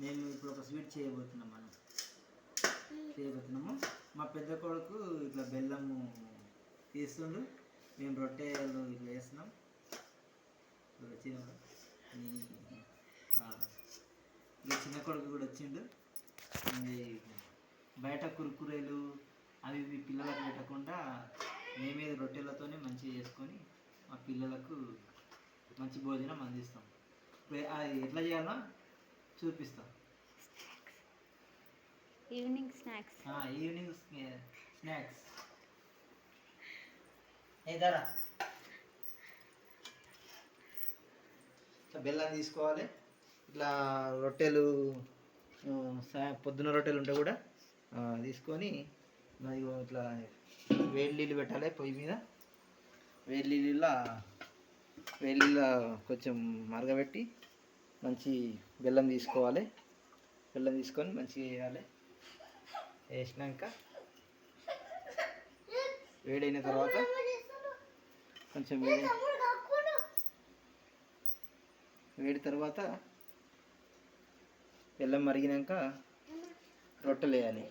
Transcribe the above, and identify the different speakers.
Speaker 1: మేము ఇప్పుడు ఒక స్వీట్ చేయబోతున్నాము. మా పెద్ద కొడుకు ఇట్లా బెల్లము తీస్తుండు, మేము రొట్టెలు ఇట్లా వేస్తున్నాం. చిన్న కొడుకు కూడా వచ్చిండు. బయట కురుకురేలు అవి ఇవి పిల్లలకు పెట్టకుండా మేమే రొట్టెలతోనే మంచిగా చేసుకొని మా పిల్లలకు మంచి భోజనం అందిస్తాం. అది ఎట్లా చేయాలో చూపిస్తాం.
Speaker 2: ఈవినింగ్ స్నాక్స్
Speaker 1: ఏదారా బెల్లం తీసుకోవాలి. ఇట్లా రొట్టెలు పొద్దున రొట్టెలు ఉంటే కూడా తీసుకొని ఇట్లా వేడి నీళ్ళు పెట్టాలి పొయ్యి మీద. వేడి నీళ్ళ కొంచెం మరగబెట్టి మంచి బెల్లం తీసుకోవాలి. బెల్లం తీసుకొని మంచిగా వేయాలి. వేసినాక వేడైన తర్వాత కొంచెం వేడి తర్వాత బెల్లం మరిగినాక రొట్టెలు వేయాలి.